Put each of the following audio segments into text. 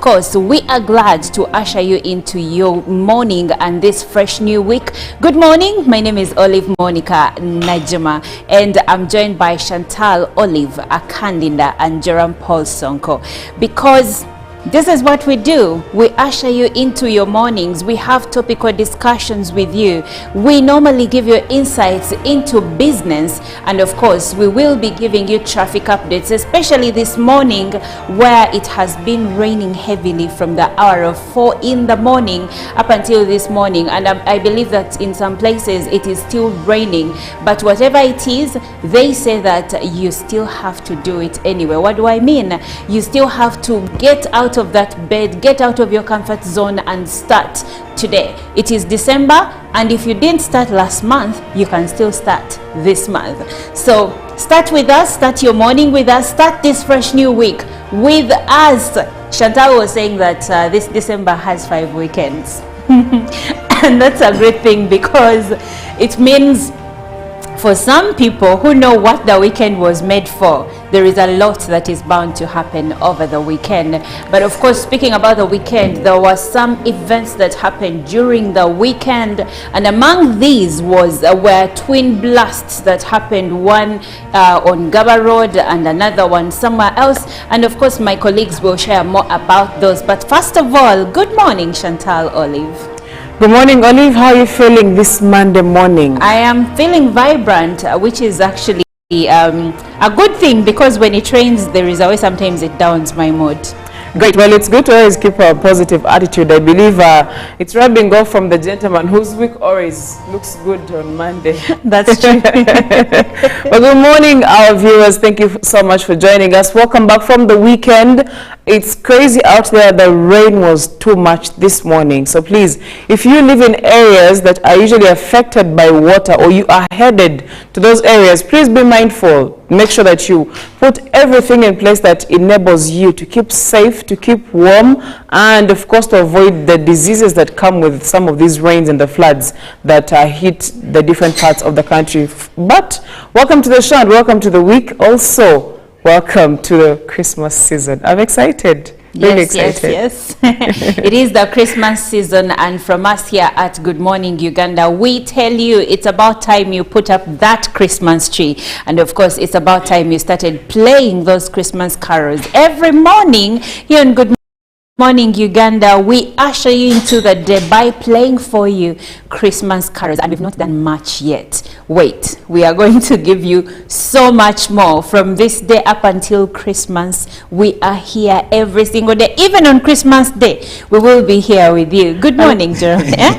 of course, we are glad to usher you into your morning and this fresh new week. Good morning. My name is Olive Monica Najima, and I'm joined by Chantal Olive Akandinda and Jerome Paul Sonko, because this is what we do. We usher you into your mornings. We have topical discussions with you. We normally give you insights into business, and of course we will be giving you traffic updates, especially this morning where it has been raining heavily from the hour of 4 in the morning up until this morning, and I believe that in some places it is still raining, but whatever it is, they say that you still have to do it anyway. What do I mean? You still have to get out of that bed, get out of your comfort zone and start today. It is December, and if you didn't start last month, you can still start this month. So start with us, start your morning with us, start this fresh new week with us. Chantal was saying that this December has 5 weekends. And that's a great thing, because it means for some people who know what the weekend was made for, there is a lot that is bound to happen over the weekend. But of course, speaking about the weekend, there were some events that happened during the weekend, and among these were twin blasts that happened, one on Gaba Road and another one somewhere else. And of course, my colleagues will share more about those. But first of all, good morning, Chantal Olive. Good morning, Olive. How are you feeling this Monday morning? I am feeling vibrant, which is actually a good thing, because when it rains, there is always sometimes it downs my mood. Great. Well, it's good to always keep a positive attitude. I believe it's rubbing off from the gentleman whose week always looks good on Monday. That's true. Well, good morning, our viewers. Thank you so much for joining us. Welcome back from the weekend. It's crazy out there. The rain was too much this morning. So please, if you live in areas that are usually affected by water, or you are headed to those areas, please be mindful. Make sure that you put everything in place that enables you to keep safe, to keep warm, and of course to avoid the diseases that come with some of these rains and the floods that hit the different parts of the country. But welcome to the show and welcome to the week. Also, welcome to the Christmas season. I'm excited. Really excited. Yes. It is the Christmas season, and from us here at Good Morning Uganda, we tell you it's about time you put up that Christmas tree, and of course it's about time you started playing those Christmas carols. Every morning here on Good Morning Uganda, we usher you into the day by playing for you Christmas carols, and we've not done much yet. Wait, we are going to give you so much more from this day up until Christmas. We are here every single day, even on Christmas Day. We will be here with you. Good morning, Jerome. I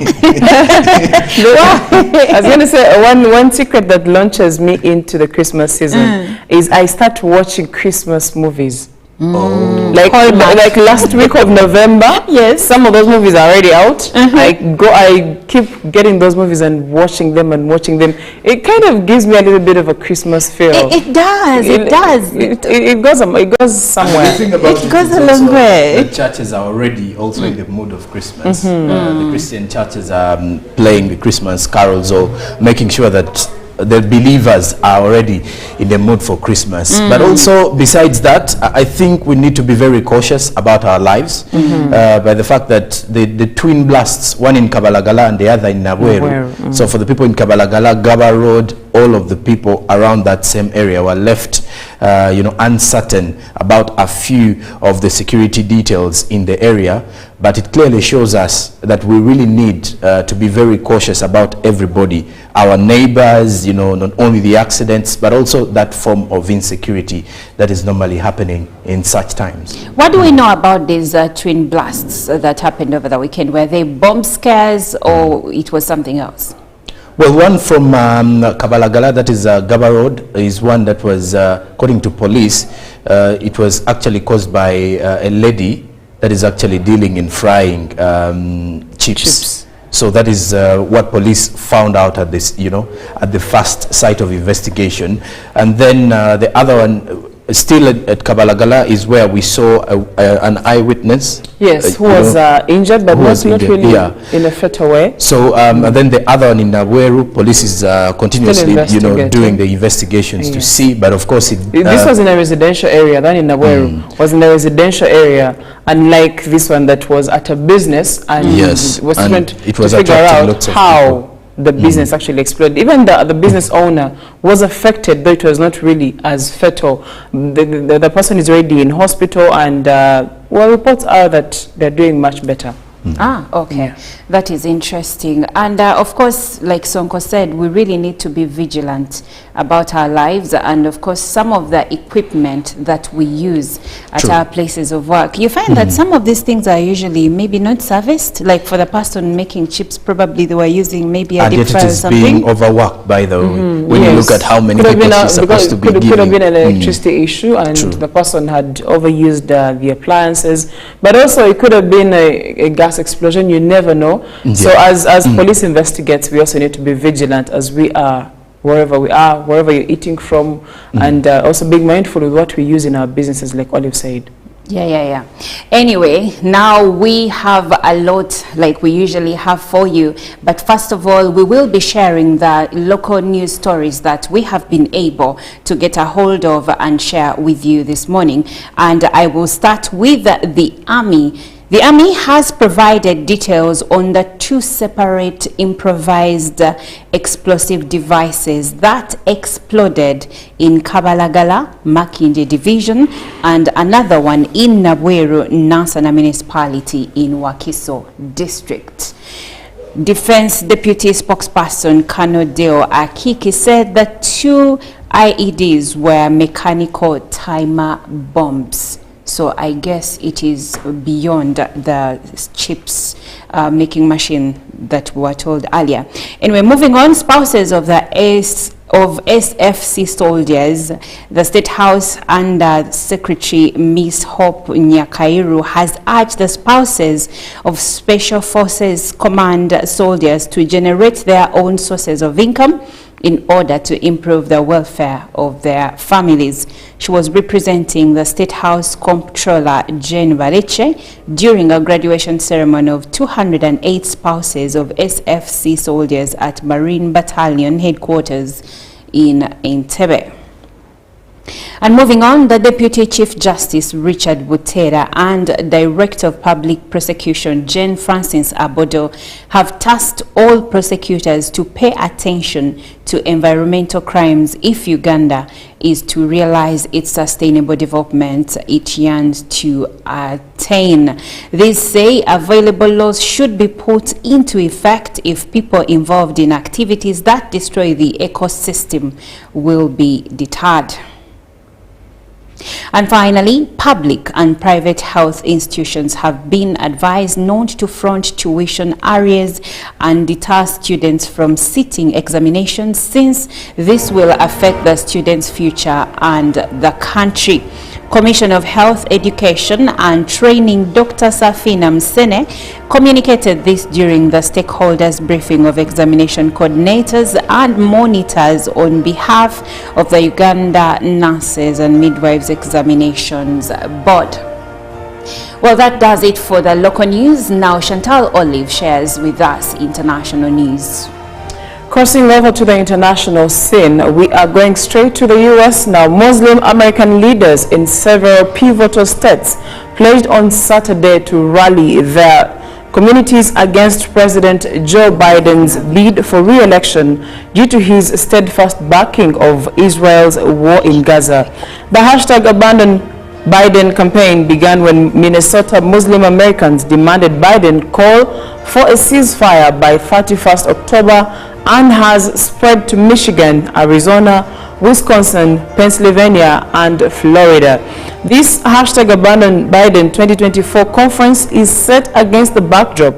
was going to say one secret that launches me into the Christmas season is I start watching Christmas movies. Oh. Like last week of November, yes, some of those movies are already out. I keep getting those movies and watching them. It kind of gives me a little bit of a Christmas feel. It does. It goes somewhere. It goes a long way. The churches are already also in the mood of Christmas. The Christian churches are playing the Christmas carols, or making sure that the believers are already in the mood for Christmas. But also, besides that, I think we need to be very cautious about our lives by the fact that the twin blasts, one in Kabalagala and the other in Nabweru. So for the people in Kabalagala, Gaba Road, all of the people around that same area were left uncertain about a few of the security details in the area. But it clearly shows us that we really need to be very cautious about everybody, our neighbors, not only the accidents, but also that form of insecurity that is normally happening in such times. What do we know about these twin blasts that happened over the weekend? Were they bomb scares, or it was something else? Well, one from Kabalagala, that is Gaba Road, is one that was, according to police, it was actually caused by a lady that is actually dealing in frying chips. So that is what police found out at this, at the first site of investigation. And then the other one, still at Kabalagala is where we saw an eyewitness. Yes, who was injured, but not really in a fatal way. So and then the other one in Naweru, police is continuously, doing the investigations to see. But of course, this was in a residential area. Then in Naweru was in a residential area, unlike this one that was at a business, and was trying to figure out how the business actually exploded. Even the business owner was affected, though it was not really as fatal. The person is already in hospital, and well, reports are that they're doing much better. Okay. Yeah. That is interesting. And of course, like Sonko said, we really need to be vigilant about our lives, and of course some of the equipment that we use at our places of work. You find that some of these things are usually maybe not serviced. Like for the person making chips, probably they were using maybe a deep fryer or something. And yet it is being overworked, by the way. When you look at how many people she's supposed to be giving. Could have been an electricity issue, and the person had overused the appliances. But also it could have been a gas explosion. You never know. So as police investigates, we also need to be vigilant as we are wherever we are, wherever you're eating from, and also being mindful of what we use in our businesses, like Olive said. Yeah. Anyway, now we have a lot like we usually have for you, but first of all, we will be sharing the local news stories that we have been able to get a hold of and share with you this morning. And I will start with the Army. The Army has provided details on the 2 separate improvised explosive devices that exploded in Kabalagala, Makinde Division, and another one in Naweru, Nansana Municipality in Wakiso District. Defense Deputy Spokesperson Kanodeo Akiki said that 2 IEDs were mechanical timer bombs. So I guess it is beyond the chips making machine that we were told earlier. Anyway, moving on, spouses of the SFC soldiers, the State House Under Secretary Ms. Hope Nyakairu has urged the spouses of Special Forces Command soldiers to generate their own sources of income in order to improve the welfare of their families. She was representing the State House Comptroller Jane Vareche during a graduation ceremony of 208 spouses of SFC soldiers at Marine Battalion headquarters in Entebbe. And moving on, the Deputy Chief Justice Richard Butera and Director of Public Prosecution Jane Francis Abodo have tasked all prosecutors to pay attention to environmental crimes if Uganda is to realize its sustainable development it yearns to attain. They say available laws should be put into effect if people involved in activities that destroy the ecosystem will be deterred. And finally, public and private health institutions have been advised not to front tuition arrears and deter students from sitting examinations, since this will affect the students' future and the country. Commissioner of Health, Education and Training Dr. Safina Msene communicated this during the stakeholders briefing of examination coordinators and monitors on behalf of the Uganda Nurses and Midwives Examinations Board. Well, that does it for the local news. Now Chantal Olive shares with us international news. Crossing over to the international scene, we are going straight to the U.S. now. Muslim American leaders in several pivotal states pledged on Saturday to rally their communities against President Joe Biden's bid for re-election due to his steadfast backing of Israel's war in Gaza. The hashtag Abandon Biden campaign began when Minnesota Muslim Americans demanded Biden call for a ceasefire by 31st October and has spread to Michigan, Arizona, Wisconsin, Pennsylvania, and Florida. This hashtag Abandon Biden 2024 conference is set against the backdrop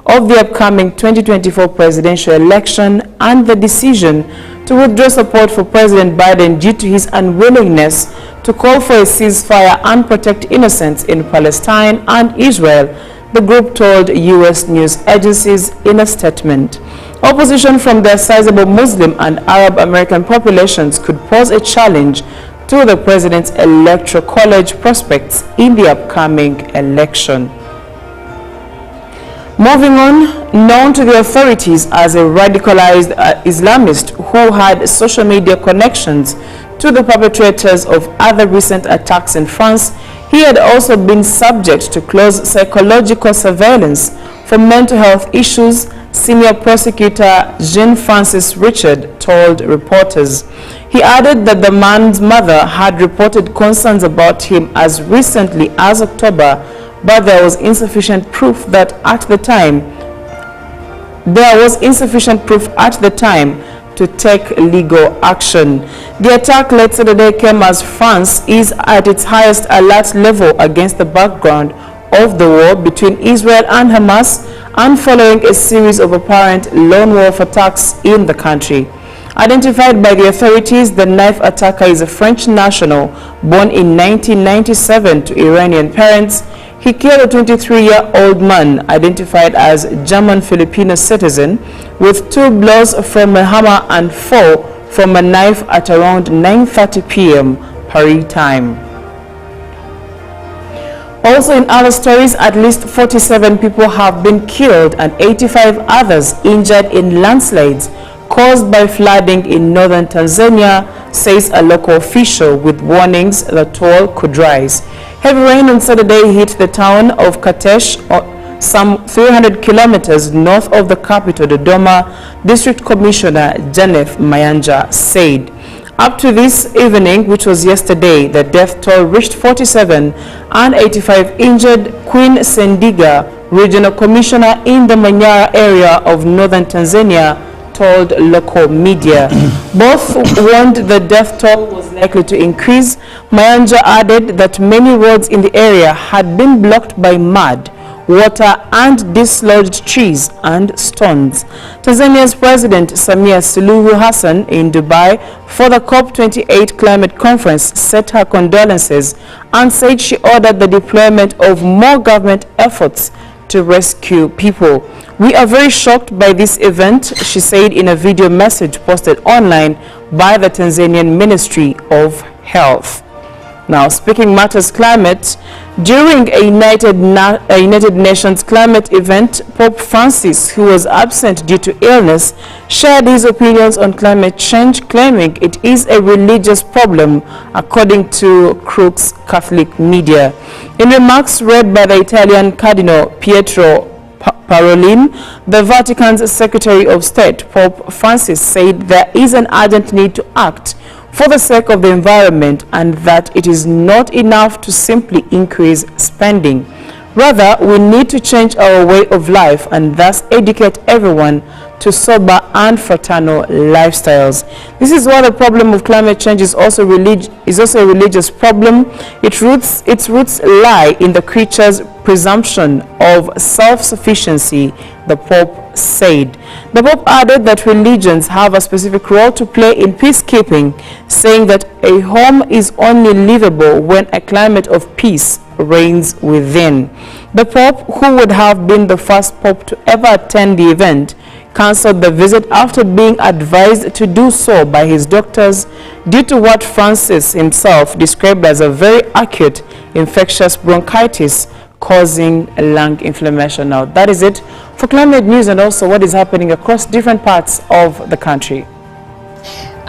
of the upcoming 2024 presidential election and the decision to withdraw support for President Biden due to his unwillingness to call for a ceasefire and protect innocents in Palestine and Israel, the group told U.S. news agencies in a statement. Opposition from their sizable Muslim and Arab American populations could pose a challenge to the president's electoral college prospects in the upcoming election. Moving on, known to the authorities as a radicalized Islamist who had social media connections to the perpetrators of other recent attacks in France, he had also been subject to close psychological surveillance for mental health issues, senior prosecutor Jean-Francis Richard told reporters. He added that the man's mother had reported concerns about him as recently as October, but there was insufficient proof at the time to take legal action. The attack late Saturday came as France is at its highest alert level against the background of the war between Israel and Hamas and following a series of apparent lone wolf attacks in the country. Identified by the authorities, the knife attacker is a French national born in 1997 to Iranian parents. He killed a 23-year-old man identified as German-Filipino citizen with 2 blows from a hammer and 4 from a knife at around 9:30 p.m. Paris time. Also in other stories, at least 47 people have been killed and 85 others injured in landslides caused by flooding in northern Tanzania, says a local official, with warnings the toll could rise. Heavy rain on Saturday hit the town of Katesh, some 300 kilometers north of the capital, Dodoma. District Commissioner Janeth Mayanja said. Up to this evening, which was yesterday, the death toll reached 47 and 85 injured. Queen Sendiga, regional commissioner in the Manyara area of northern Tanzania, told local media. Both warned the death toll was likely to increase. Mayanja added that many roads in the area had been blocked by mud, water and dislodged trees and stones. Tanzania's President Samia Suluhu Hassan in Dubai for the COP28 climate conference sent her condolences and said she ordered the deployment of more government efforts to rescue people. We are very shocked by this event, she said in a video message posted online by the Tanzanian Ministry of Health. Now, speaking matters climate, during a United Nations climate event, Pope Francis, who was absent due to illness, shared his opinions on climate change, claiming it is a religious problem, according to Crux Catholic media. In remarks read by the Italian Cardinal Pietro Parolin, the Vatican's Secretary of State, Pope Francis said there is an urgent need to act for the sake of the environment and that it is not enough to simply increase spending. Rather, we need to change our way of life and thus educate everyone to sober and fraternal lifestyles. This is why the problem of climate change is also a religious problem. Its roots lie in the creature's presumption of self-sufficiency, the Pope said. The Pope added that religions have a specific role to play in peacekeeping, saying that a home is only livable when a climate of peace reigns within. The Pope, who would have been the first Pope to ever attend the event, cancelled the visit after being advised to do so by his doctors due to what Francis himself described as a very acute infectious bronchitis causing lung inflammation. Now, that is it for climate news and also what is happening across different parts of the country.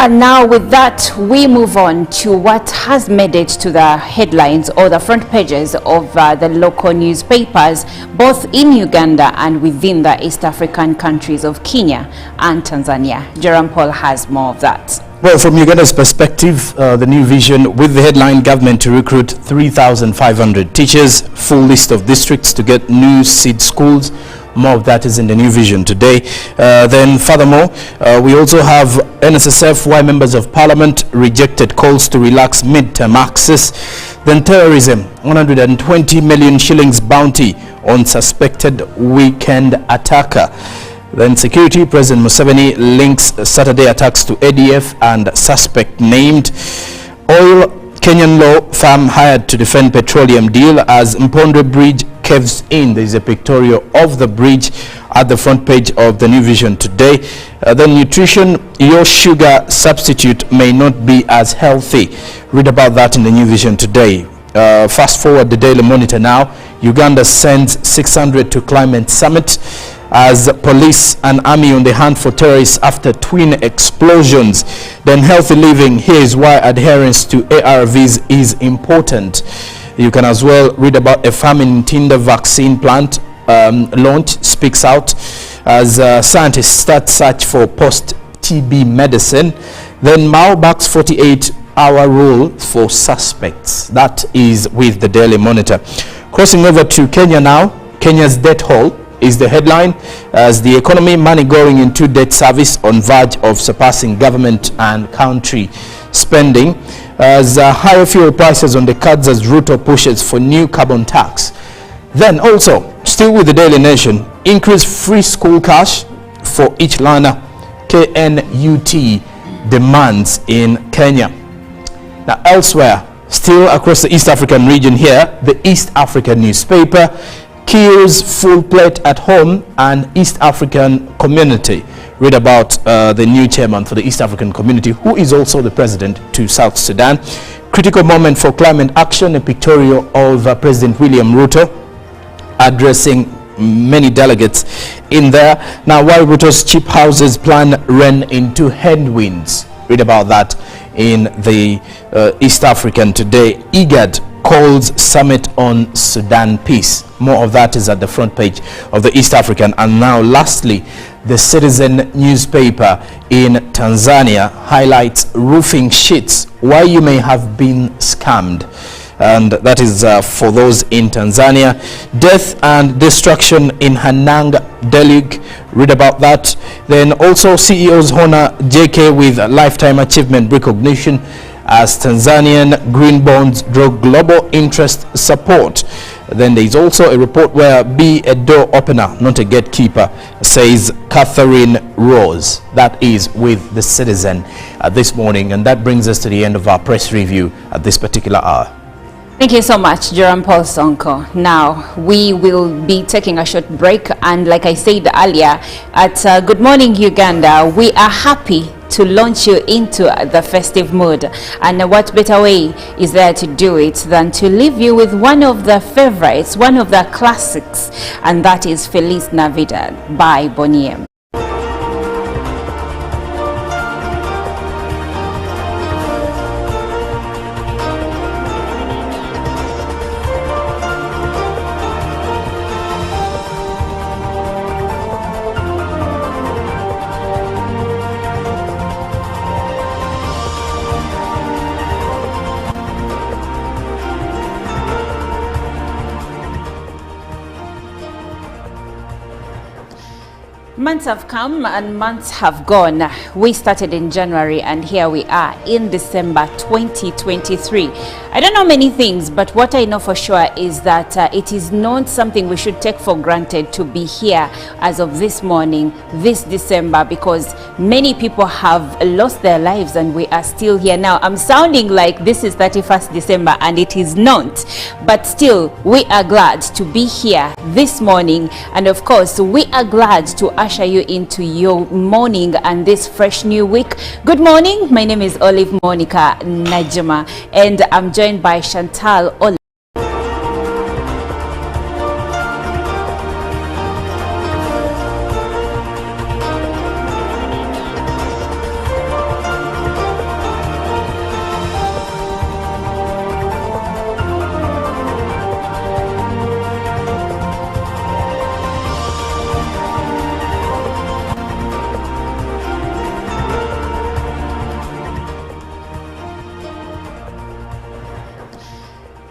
And now with that, we move on to what has made it to the headlines or the front pages of the local newspapers, both in Uganda and within the East African countries of Kenya and Tanzania. Jerome Paul has more of that. Well, from Uganda's perspective, the new vision with the headline government to recruit 3,500 teachers, full list of districts to get new seed schools. More of that is in the new vision today. Then furthermore, we also have NSSF, why members of parliament rejected calls to relax midterm access. Then terrorism, 120 million shillings bounty on suspected weekend attacker. Then security, President Museveni links Saturday attacks to ADF and suspect named. Oil, Kenyan law firm hired to defend petroleum deal as Mpondwe Bridge caves in. There is a pictorial of the bridge at the front page of the New Vision today. The nutrition, your sugar substitute may not be as healthy. Read about that in the New Vision today. Fast forward the Daily Monitor now. Uganda sends 600 to climate summit as police and army on the hunt for terrorists after twin explosions. Then healthy living, here is why adherence to ARVs is important. You can as well read about a famine Tinder vaccine plant launch speaks out as scientists start search for post-TB medicine. Then Mao backs 48-hour rule for suspects. That is with the Daily Monitor. Crossing over to Kenya now. Kenya's debt hole is the headline as the economy, money going into debt service on verge of surpassing government and country spending as higher fuel prices on the cards as Ruto pushes for new carbon tax. Then also, still with the Daily Nation, increase free school cash for each learner, KNUT demands in Kenya. Now elsewhere, still across the East African region here, the East African newspaper kills full plate at home and East African community. Read about the new chairman for the East African community, who is also the president to South Sudan. Critical moment for climate action, a pictorial of President William Ruto addressing many delegates in there. Now, while Ruto's cheap houses plan ran into headwinds. Read about that in the East African today. IGAD calls summit on Sudan peace. More of that is at the front page of the East African. And now lastly, the Citizen newspaper in Tanzania highlights roofing sheets, why you may have been scammed. And that is for those in Tanzania. Death and destruction in Hanang Deluge. Read about that. Then also CEOs honor JK with lifetime achievement recognition as Tanzanian green bonds draw global interest support. Then there is also a report where be a door opener, not a gatekeeper, says Catherine Rose. That is with the Citizen this morning. And that brings us to the end of our press review at this particular hour. Thank you so much, Joram Paul Sonko. Now, we will be taking a short break. And like I said earlier, at Good Morning Uganda, we are happy to launch you into the festive mood. And what better way is there to do it than to leave you with one of the favorites, one of the classics, and that is Feliz Navidad by Bonnie M. Months have come and months have gone. We started in January and here we are in December 2023. I don't know many things, but what I know for sure is that it is not something we should take for granted to be here as of this morning, this December, because many people have lost their lives and we are still here now. I'm sounding like this is 31st December and it is not, but still we are glad to be here this morning, and of course we are glad to usher you into your morning and this fresh new week. Good morning, my name is Olive Monica Najima and I'm joined by Chantal Olive.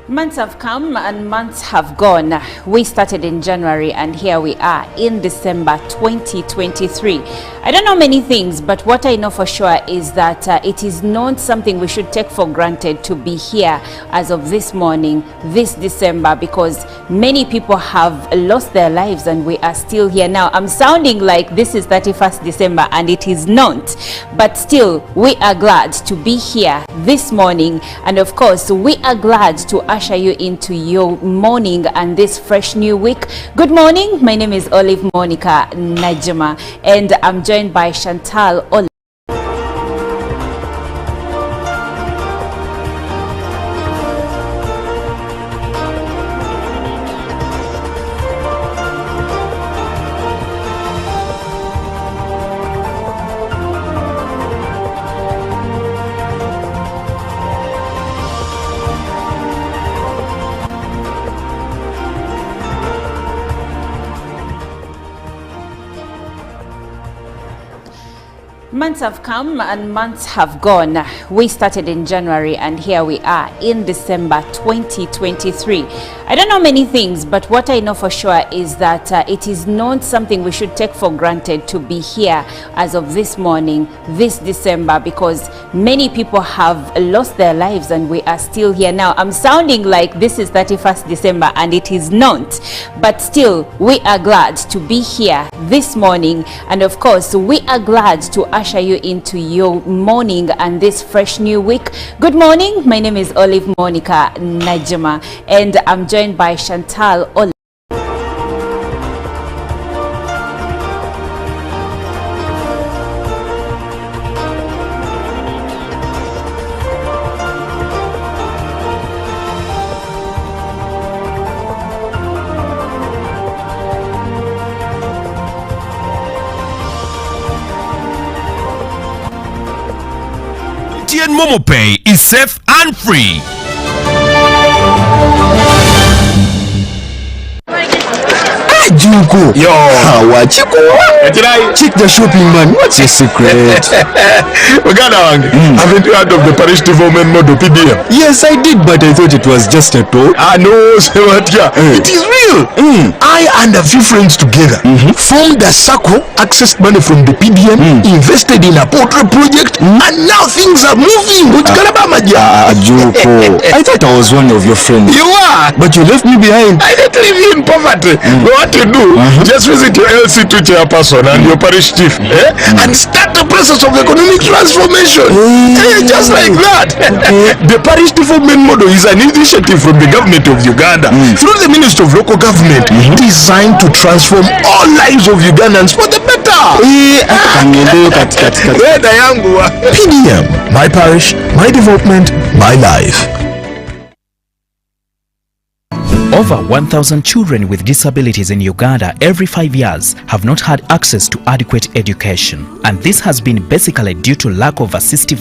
Months have come and months have gone. We started in January and here we are in December 2023. I don't know many things, but what I know for sure is that it is not something we should take for granted to be here as of this morning, this December, because many people have lost their lives and we are still here now. I'm sounding like this is 31st December and it is not, but still we are glad to be here this morning, and of course we are glad to usher usher you into your morning and this fresh new week. Good morning. My name is Olive Monica Najima, and I'm joined by Chantal Olive. Months have come and months have gone. We started in January and here we are in December 2023. I don't know many things, but what I know for sure is that it is not something we should take for granted to be here as of this morning, this December, because many people have lost their lives and we are still here now. I'm sounding like this is 31st December and it is not, but still we are glad to be here this morning, and of course we are glad to usher you into your morning and this fresh new week. Good morning. My name is Olive Monica Najima, and I'm joined by Chantal Olive. Momo Pay is safe and free. Junko. Yo. Hawa Chico. Check the shopping, man. What's your secret? Uganda, haven't you heard of the parish development model PDM? Yes, I did, but I thought it was just a talk. No, Sewatia. It is real. I and a few friends together formed a circle, accessed money from the PDM, invested in a poultry project, and now things are moving. Junko. I thought I was one of your friends. You are. But you left me behind. I didn't leave you in poverty. What you do, just visit your LC2 chairperson and your parish chief and start the process of economic transformation. Just like that. The parish development model is an initiative from the government of Uganda through the Ministry of Local Government designed to transform all lives of Ugandans for the better. PDM, my parish, my development, my life. Over 1,000 children with disabilities in Uganda every 5 years have not had access to adequate education, and this has been basically due to lack of assistive